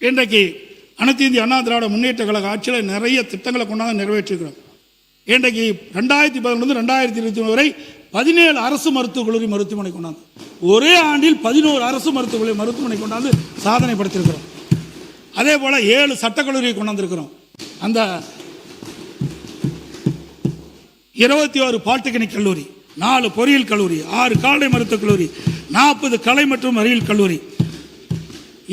இன்றைக்கு அனைத்து இந்திய அண்ணா திராவிட முன்னேற்ற கழக ஆட்சியில் நிறைய திட்டங்களை கொண்டாந்து நிறைவேற்றிருக்கிறோம். இன்றைக்கு 2011 2023 வரை 17 அரசு மருத்துவக் கல்லூரி மருத்துவமனை கொண்டாந்து, ஒரே ஆண்டில் 11 அரசு மருத்துவக் கல்லூரி மருத்துவமனை கொண்டாந்து சாதனை படுத்திருக்கிறோம். அதே போல் 7 சட்டக்கல்லூரியை கொண்டாந்துருக்கிறோம். அந்த 21 பாலிடெக்னிக் கல்லூரி, 4 பொறியியல் கல்லூரி, 6 கால்நடை மருத்துவக் கல்லூரி, 40 கலை மற்றும் அறிவியல் கல்லூரி,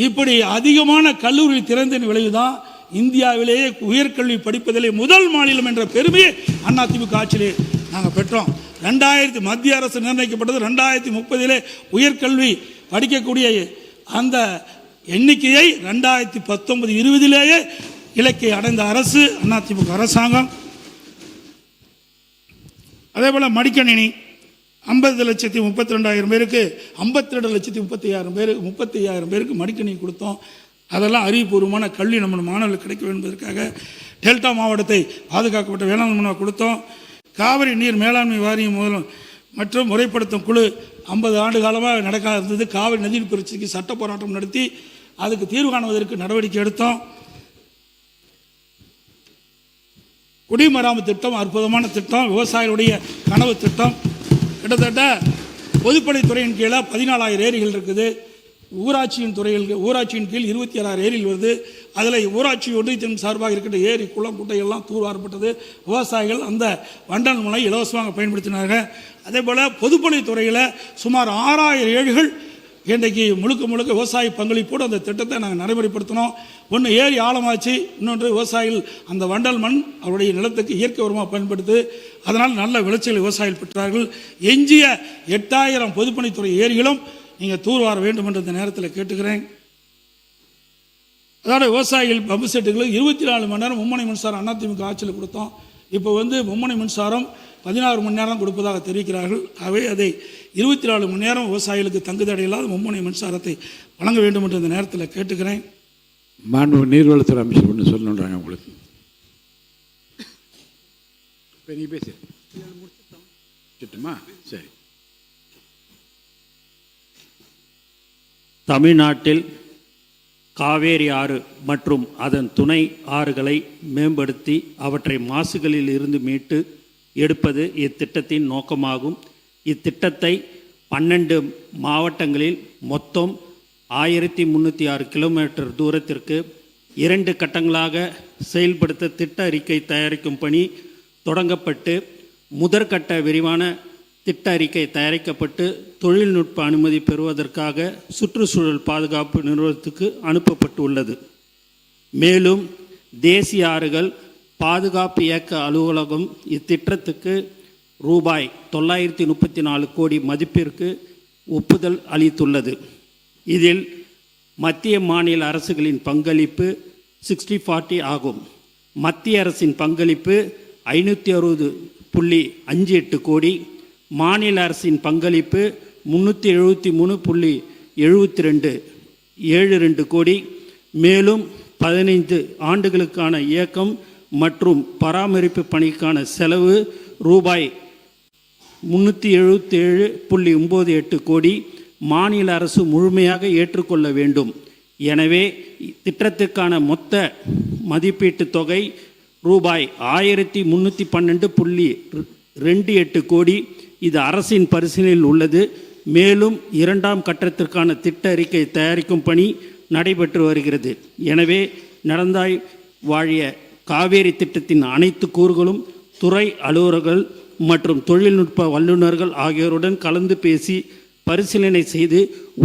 இப்படி அதிகமான கல்லூரி திறந்ததின் விளைவுதான் இந்தியாவிலேயே உயர்கல்வி படிப்பதிலே முதல் மாநிலம் என்ற பெருமையை அதிமுக ஆட்சியிலே நாங்கள் பெற்றோம். 2000 மத்திய அரசு நிர்ணயிக்கப்பட்டது 2030 உயர்கல்வி படிக்கக்கூடிய அந்த எண்ணிக்கையை 2019-20 இலக்கை அடைந்த அரசு அதிமுக அரசாங்கம். அதே போல் மடிக்கணினி 50,32,000 பேருக்கு 52,35,000 பேருக்கு மடிக்கணினி கொடுத்தோம். அதெல்லாம் அறிவுபூர்வமான கல்வி நம்ம மாணவர்களுக்கு கிடைக்க வேண்டும் என்பதற்காக டெல்டா மாவட்டத்தை பாதுகாக்கப்பட்ட வேளாண் மனுவை கொடுத்தோம். காவிரி நீர் மேலாண்மை வாரியம் மூலம் மற்றும் முறைப்படுத்தும் குழு 50 ஆண்டு காலமாக நடக்காது இருந்தது. காவிரி நதிநீர் பிரச்சனைக்கு சட்ட போராட்டம் நடத்தி அதுக்கு தீர்வு காணுவதற்கு நடவடிக்கை எடுத்தோம். குடிமராமத்து திட்டம் அற்புதமான திட்டம், விவசாயிகளுடைய கனவு திட்டம். கிட்டத்தட்ட பொதுப்பணித்துறையின் கீழே 14,000 ஏரிகள் இருக்குது. ஊராட்சியின் கீழ் 26 ஏரிகள் வருது. அதில் ஊராட்சி ஒன்றியத்தின் சார்பாக இருக்கின்ற ஏரி குளம் குட்டையெல்லாம் தூர்வாரப்பட்டது. விவசாயிகள் அந்த வண்டல் முனை இலவசமாக பயன்படுத்தினார்கள். அதே போல் பொதுப்பணித்துறையில் சுமார் 6,000 ஏரிகள் இன்றைக்கு முழுக்க விவசாய பங்களிப்போடு அந்த திட்டத்தை நாங்கள் நடைமுறைப்படுத்தினோம். ஒன்று ஏரி ஆழமாச்சு, இன்னொன்று விவசாயிகள் அந்த வண்டல் மண் அவருடைய நிலத்துக்கு இயற்கை உரமாக பயன்படுத்து, அதனால் நல்ல விளைச்சல் விவசாயிகள் பெற்றார்கள். எஞ்சிய 8,000 பொதுப்பணித்துறை ஏரிகளும் நீங்கள் தூர்வார வேண்டும் என்று இந்த நேரத்தில் கேட்டுக்கிறேன். அதோட விவசாயிகள் பம்பு செட்டுகளுக்கு 24 மணி நேரம் மும்முனை மின்சாரம் அதிமுக ஆட்சியில் கொடுத்தோம். இப்போ மும்முனை மின்சாரம் 16 மணி நேரம் கொடுப்பதாக தெரிவிக்கிறார்கள். அவை அதை 24 மணி நேரம் விவசாயிகளுக்கு தங்குதடையில்லாத மும்முனை மின்சாரத்தை வழங்க வேண்டும் என்று இந்த நேரத்தில் கேட்டுக்கிறேன். மாண்பு நீர்வளத்துறை அமைச்சர் ஒன்று சொல்லணுன்றாங்க உங்களுக்கு. பெரிய பேசுமா? சரி. தமிழ்நாட்டில் காவேரி ஆறு மற்றும் அதன் துணை ஆறுகளை மேம்படுத்தி அவற்றை மாசுகளில் இருந்து மீட்டு எடுப்பது இத்திட்டத்தின் நோக்கமாகும். இத்திட்டத்தை 12 மாவட்டங்களில் மொத்தம் 1306 கிலோமீட்டர் தூரத்திற்கு 2 கட்டங்களாக செயல்படுத்த திட்ட அறிக்கை தயாரிக்கும் பணி தொடங்கப்பட்டு முதற்கட்ட விரிவான திட்ட அறிக்கை தயாரிக்கப்பட்டு தொழில்நுட்ப அனுமதி பெறுவதற்காக சுற்றுச்சூழல் பாதுகாப்பு நிறுவனத்துக்கு அனுப்பப்பட்டுள்ளது. மேலும் தேசிய ஆறுகள் பாதுகாப்பு இயக்க அலுவலகம் இத்திட்டத்துக்கு ரூபாய் 934 கோடி மதிப்பிற்கு ஒப்புதல் அளித்துள்ளது. இதில் மத்திய மாநில அரசுகளின் பங்களிப்பு 60-40 ஆகும். மத்திய அரசின் பங்களிப்பு 560.58 கோடி, மாநில அரசின் பங்களிப்பு 373.72 கோடி. மேலும் 15 ஆண்டுகளுக்கான இயக்கம் மற்றும் பராமரிப்பு பணிக்கான செலவு ரூபாய் 377.98 கோடி மாநில அரசு முழுமையாக ஏற்றுக்கொள்ள வேண்டும். எனவே திட்டத்திற்கான மொத்த மதிப்பீட்டு தொகை ரூபாய் 1312.28 கோடி. இது அரசின் பரிசீலனையில் உள்ளது. மேலும் 2ஆம் கட்டத்திற்கான திட்ட அறிக்கை தயாரிக்கும் பணி நடைபெற்று வருகிறது. எனவே நடந்தாய் வாழிய காவேரி திட்டத்தின் அனைத்து கூறுகளும் துறை அலுவலர்கள் மற்றும் தொழில்நுட்ப வல்லுநர்கள் ஆகியோருடன் கலந்து பேசி பரிசீலனை செய்து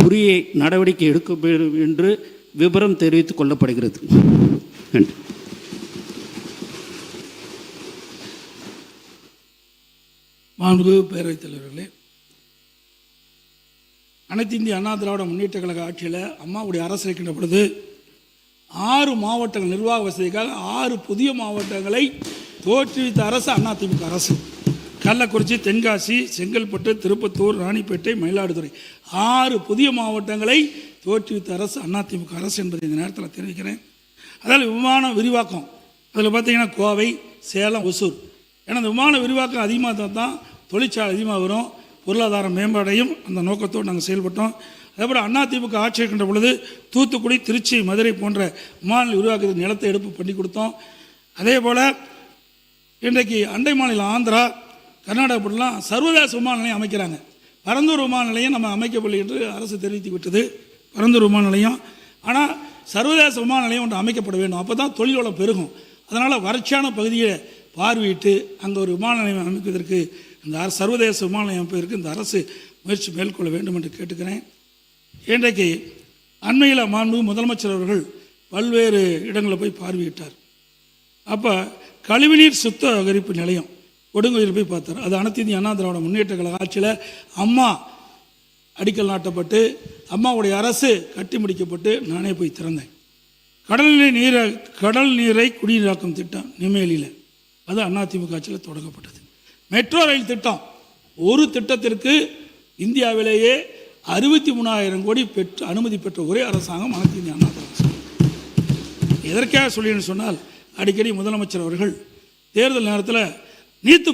உரிய நடவடிக்கை எடுக்க வேண்டும் என்று விபரம் தெரிவித்துக் கொள்ளப்படுகிறது. நன்றி. மாண்புமிகு பேரவைத் தலைவர்களே, அனைத்து இந்திய அண்ணா திராவிட முன்னேற்ற கழக ஆட்சியில் அம்மாவுடைய அரசு இருக்கின்ற பொழுது 6 மாவட்டங்கள் நிர்வாக வசதிக்காக 6 புதிய மாவட்டங்களை தோற்றுவித்த அரசு அதிமுக அரசு. கள்ளக்குறிச்சி, தென்காசி, செங்கல்பட்டு, திருப்பத்தூர், ராணிப்பேட்டை, மயிலாடுதுறை 6 புதிய மாவட்டங்களை தோற்றுவித்த அரசு அதிமுக அரசு என்பதை இந்த நேரத்தில் தெரிவிக்கிறேன். அதாவது விமான விரிவாக்கம், அதில் பார்த்தீங்கன்னா கோவை, சேலம், ஒசூர். ஏன்னா அந்த விமான விரிவாக்கம் அதிகமாக தான் தொழிற்சாலை அதிகமாக வரும், பொருளாதாரம் மேம்பாடையும் அந்த நோக்கத்தோடு நாங்கள் செயல்பட்டோம். அதேபோல் அதிமுக ஆட்சி இருக்கின்ற பொழுது தூத்துக்குடி, திருச்சி, மதுரை போன்ற விமான உருவாக்குறதுக்கு நிலத்தை எடுப்பு பண்ணி கொடுத்தோம். அதே போல் இன்றைக்கு அண்டை மாநிலம் ஆந்திரா, கர்நாடகா போட்டெல்லாம் சர்வதேச விமான நிலையம் அமைக்கிறாங்க. பரந்தூர் விமான நிலையம் நம்ம அமைக்கவில்லை என்று அரசு தெரிவித்து விட்டது. பரந்தூர் விமான நிலையம், ஆனால் சர்வதேச விமான நிலையம் ஒன்று அமைக்கப்பட வேண்டும். அப்போ தான் தொழில் வளம் பெருகும். அதனால் வறட்சியான பகுதியை பார்வையிட்டு அங்கே ஒரு விமான நிலையம் அமைப்பதற்கு, இந்த சர்வதேச விமான நிலையம் அமைப்பதற்கு இந்த அரசு முயற்சி மேற்கொள்ள வேண்டும் என்று கேட்டுக்கிறேன். இன்றைக்கு அண்மையில் மாண்பு முதலமைச்சர் அவர்கள் பல்வேறு இடங்களில் போய் பார்வையிட்டார். அப்போ கழிவுநீர் சுத்திகரிப்பு நிலையம் கொடுங்கோயில் போய் பார்த்தார். அது அனைத்து இந்திய அண்ணா திராவிட முன்னேற்ற கழக ஆட்சியில் அம்மா அடிக்கல் நாட்டப்பட்டு அம்மாவுடைய அரசு கட்டி முடிக்கப்பட்டு நானே போய் திறந்தேன். கடல் நீரை குடிநீராக்கும் திட்டம் நெம்மேலியில், அது அதிமுக ஆட்சியில் தொடங்கப்பட்டது. மெட்ரோ ரயில் திட்டம், ஒரு திட்டத்திற்கு இந்தியாவிலேயே 63,000 கோடி பெற்று அனுமதி பெற்ற ஒரே அரசாங்கம் அனைத்து இந்திய அண்ணா திராவிட அரசு. எதற்காக சொல்லின்னு சொன்னால், அடிக்கடி முதலமைச்சர் அவர்கள் தேர்தல் நேரத்தில் நீத்து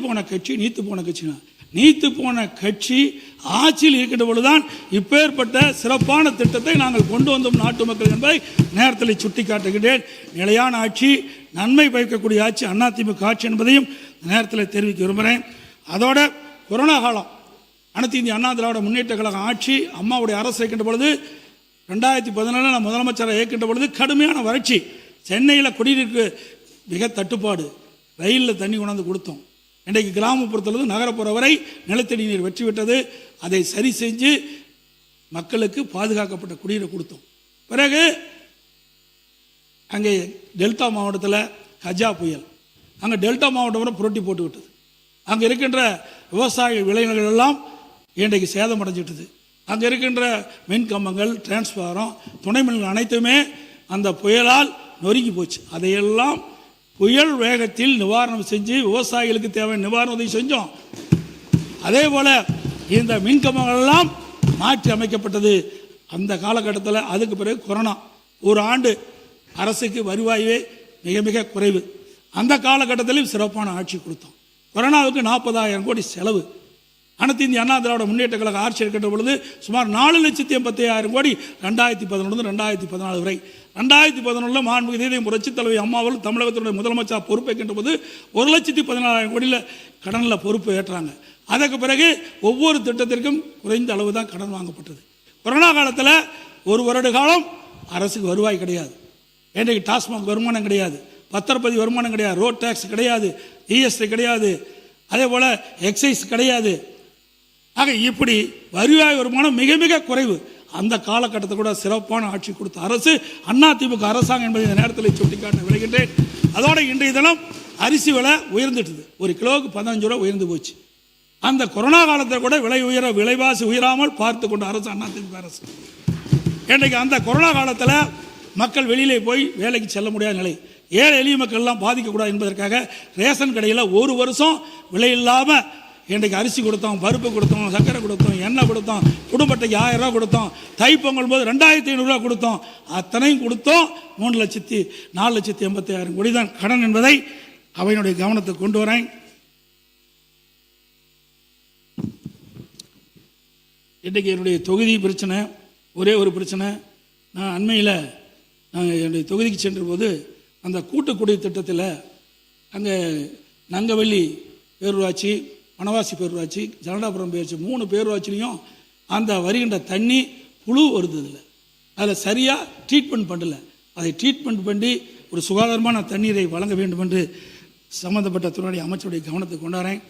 போன கட்சி ஆட்சியில் இருக்கின்ற பொழுதுதான் இப்பேற்பட்ட சிறப்பான திட்டத்தை நாங்கள் கொண்டு வந்தோம் நாட்டு மக்கள் என்பதை நேரத்தில் சுட்டி காட்டுகின்றேன். நிலையான ஆட்சி, நன்மை பயக்கக்கூடிய ஆட்சி அதிமுக ஆட்சி என்பதையும் நேரத்தில் தெரிவிக்க விரும்புகிறேன். அதோட கொரோனா காலம், அனைத்து இந்திய அண்ணா திராவிட முன்னேற்ற கழக ஆட்சி அம்மாவுடைய அரசு இருக்கின்ற பொழுது 2014 நான் முதலமைச்சரை இயக்கின்ற பொழுது கடுமையான வறட்சி, சென்னையில் குடிநீருக்கு மிக தட்டுப்பாடு, ரயிலில் தண்ணி கொண்டாந்து கொடுத்தோம். இன்றைக்கு கிராமப்புறத்திலிருந்து நகரப்புற வரை நிலத்தடி நீர் வெற்றி விட்டது. அதை சரி செஞ்சு மக்களுக்கு பாதுகாக்கப்பட்ட குடிநீரை கொடுத்தோம். பிறகு அங்கே டெல்டா மாவட்டத்தில் கஜா புயல், அங்கே டெல்டா மாவட்டம் புரட்டி போட்டு விட்டது. அங்கே இருக்கின்ற விவசாய விளைநிலங்கள் எல்லாம் இன்றைக்கு சேதமடைஞ்சிட்டது. அங்கே இருக்கின்ற மின் கம்பங்கள், டிரான்ஸ்பாரம், துணை மின்கள் அனைத்துமே அந்த புயலால் நொறுங்கி போச்சு. அதையெல்லாம் புயல் வேகத்தில் நிவாரணம் செஞ்சு விவசாயிகளுக்கு தேவையான நிவாரண உதவி செஞ்சோம். அதே போல் இந்த மின்கம்பங்கள் எல்லாம் மாற்றி அமைக்கப்பட்டது அந்த காலகட்டத்தில். அதுக்கு பிறகு கொரோனா, ஒரு ஆண்டு அரசுக்கு வருவாயே மிக மிக குறைவு. அந்த காலகட்டத்திலும் சிறப்பான ஆட்சி கொடுத்தோம். கொரோனாவுக்கு 40,000 கோடி செலவு. அனைத்து இந்திய அண்ணா திராவிட முன்னேற்ற கழக ஆட்சி இருக்கின்ற பொழுது சுமார் 4,87,000 கோடி 2011 2014 வரை. 2011 மாண்புமிகு புரட்சித் தலைவி அம்மாவில் தமிழகத்தினுடைய முதலமைச்சர் பொறுப்பேற்கின்ற போது 1,14,000 கோடியில் கடனில் பொறுப்பு ஏற்றாங்க. அதற்கு பிறகு ஒவ்வொரு திட்டத்திற்கும் குறைந்த அளவு தான் கடன் வாங்கப்பட்டது. கொரோனா காலத்தில் ஒரு வருட காலம் அரசுக்கு வருவாய் கிடையாது. இன்றைக்கு டாஸ்மாக் வருமானம் கிடையாது, பத்திரப்பதிவு வருமானம் கிடையாது, ரோட் டேக்ஸ் கிடையாது, ஜிஎஸ்டி கிடையாது, அதே போல் எக்ஸைஸ் கிடையாது. ஆக இப்படி வருவாய் வருமானம் மிக மிக குறைவு. அந்த காலகட்டத்தை கூட சிறப்பான ஆட்சி கொடுத்த அரசு அதிமுக அரசாங்கம் என்பதை இந்த நேரத்தில் சுட்டிக்காட்ட விளைகின்றேன். அதோட இன்றைய தினம் அரிசி விலை உயர்ந்துட்டுது, ஒரு கிலோவுக்கு 15 ரூபா உயர்ந்து போச்சு. அந்த கொரோனா காலத்தில் கூட விலைவாசி உயராமல் பார்த்து கொண்ட அரசு அதிமுக அரசு. இன்றைக்கு அந்த கொரோனா காலத்தில் மக்கள் வெளியிலே போய் வேலைக்கு செல்ல முடியாத நிலை, ஏழை எளிய மக்கள்லாம் பாதிக்கக்கூடாது என்பதற்காக ரேஷன் கடையில் ஒரு வருஷம் விலை இல்லாமல் இன்றைக்கு அரிசி கொடுத்தோம், பருப்பு கொடுத்தோம், சர்க்கரை கொடுத்தோம், எண்ணெய் கொடுத்தோம், குடும்பத்துக்கு 1000 ரூபா கொடுத்தோம், தைப்பொங்கல் போது 2,500 ரூபா கொடுத்தோம். அத்தனையும் கொடுத்தோம். 3,04,87,000 கோடி தான் கடன் என்பதை அவையினுடைய கவனத்தை கொண்டு வரேன். இன்றைக்கு என்னுடைய தொகுதி பிரச்சனை, ஒரே ஒரு பிரச்சனை. நான் அண்மையில் நாங்கள் என்னுடைய தொகுதிக்கு சென்ற போது அந்த கூட்டுக்குடி திட்டத்தில் அங்கே நங்கவள்ளி பேரூராட்சி, வனவாசி பேரூராட்சி, ஜனடாபுரம் பேரூராட்சி 3 பேரூராட்சிலையும் அந்த வருகின்ற தண்ணி புழு வருது. அதில் சரியாக ட்ரீட்மெண்ட் பண்ணல. அதை ட்ரீட்மெண்ட் பண்ணி ஒரு சுகாதாரமான தண்ணீரை வழங்க வேண்டும் என்று சம்பந்தப்பட்ட துறையுடைய அமைச்சருடைய கவனத்தை கொண்டாடுறேன்.